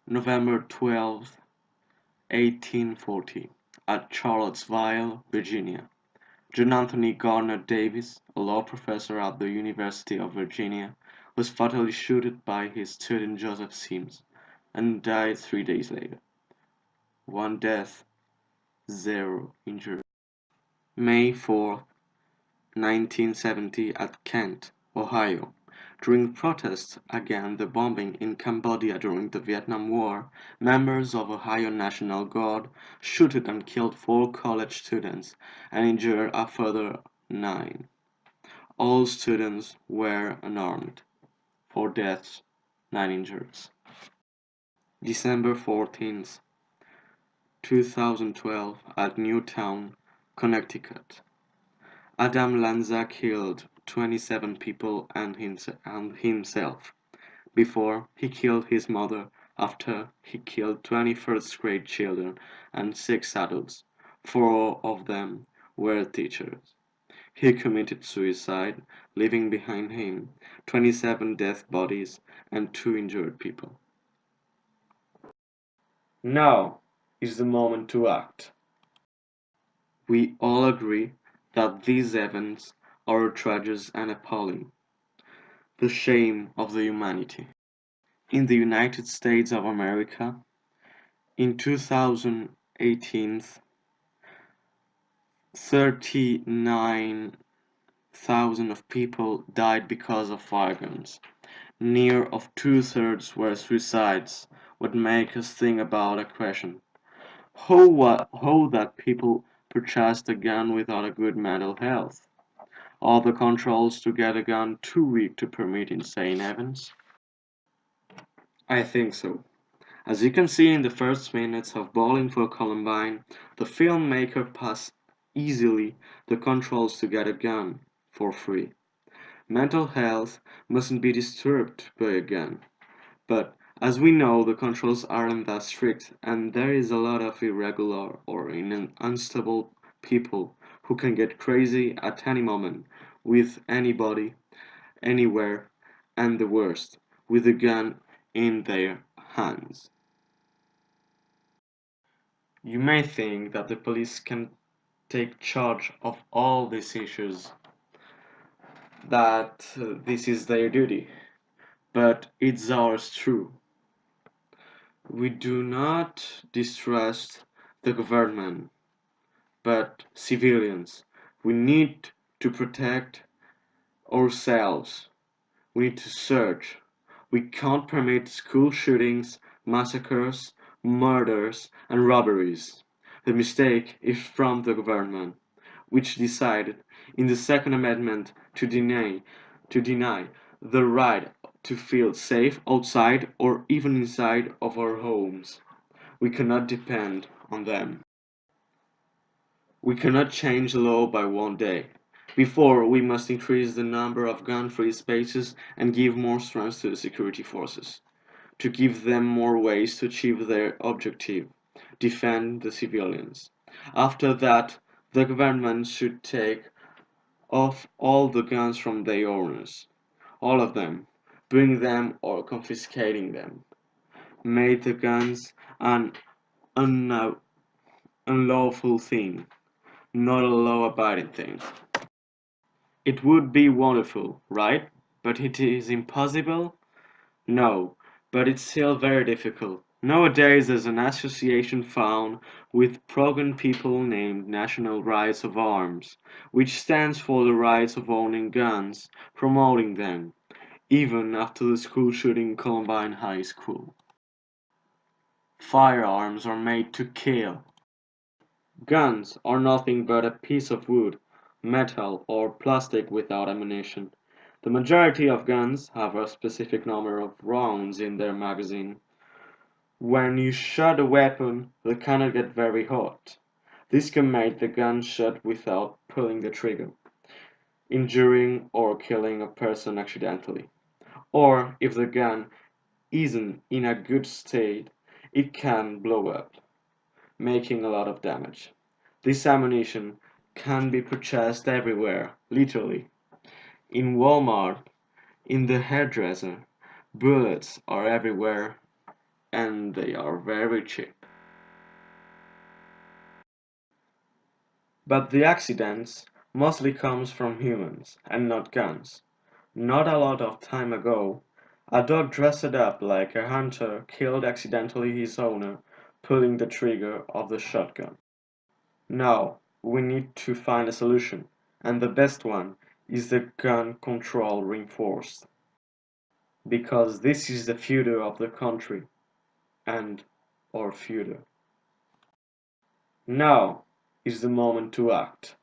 November 12, 1840, at Charlottesville, Virginia. John Anthony Gardner Davis, a law professor at the University of Virginia, was fatally shot by his student Joseph Sims and died 3 days later. One death, zero injured. May 4, 1970, at Kent, Ohio. During protests against the bombing in Cambodia during the Vietnam War, members of Ohio National Guard shot and killed 4 college students and injured a further 9. All students were unarmed. 4 deaths, 9 injuries. December 14, 2012, at Newtown, Connecticut. Adam Lanza killed 27 people and himself before he killed his mother, after he killed 20 first-grade children and 6 adults. 4 of them were teachers. He committed suicide, leaving behind him 27 dead bodies and 2 injured people. Now is the moment to act. We all agree that these events are outrageous and appalling, the shame of the humanity. In the United States of America, in 2018, 39,000 of people died because of fire guns. Near of 2/3 were suicides. What makes us think about a question: how that people purchased a gun without a good mental health? Are the controls to get a gun too weak to permit insane events? I think so. As you can see in the first minutes of Bowling for Columbine, the filmmaker passed easily the controls to get a gun for free. Mental health mustn't be disturbed by a gun. But as we know, the controls aren't that strict, and there is a lot of irregular or unstable people who can get crazy at any moment, with anybody, anywhere, and the worst, with a gun in their hands. You may think that the police can take charge of all these issues, that this is their duty, but it's ours too. We do not distrust the government, but civilians. We need to protect ourselves. We need to search. We can't permit school shootings, massacres, murders, and robberies. The mistake is from the government, which decided in the Second Amendment to deny the right to feel safe outside or even inside of our homes. We cannot depend on them. We cannot change the law by one day. Before, we must increase the number of gun-free spaces and give more strength to the security forces, to give them more ways to achieve their objective: defend the civilians. After that, the government should take off all the guns from their owners, all of them, bring them or confiscating them, make the guns an unlawful thing, not a law-abiding thing. It would be wonderful, right? But it is impossible? No, but it's still very difficult. Nowadays there's an association found with pro-gun people named National Rights of Arms, which stands for the rights of owning guns, promoting them, even after the school shooting in Columbine High School. Firearms are made to kill. Guns are nothing but a piece of wood, metal, or plastic without ammunition. The majority of guns have a specific number of rounds in their magazine. When you shoot a weapon, they cannot get very hot. This can make the gun shot without pulling the trigger, injuring or killing a person accidentally. Or if the gun isn't in a good state, it can blow up, making a lot of damage. This ammunition can be purchased everywhere, literally. In Walmart, in the hairdresser, bullets are everywhere. and they are very cheap. But the accidents mostly comes from humans and not guns. Not a lot of time ago, a dog dressed up like a hunter killed accidentally his owner, pulling the trigger of the shotgun. Now, we need to find a solution, and the best one is the gun control reinforced. Because this is the future of the country, and our future. Now is the moment to act.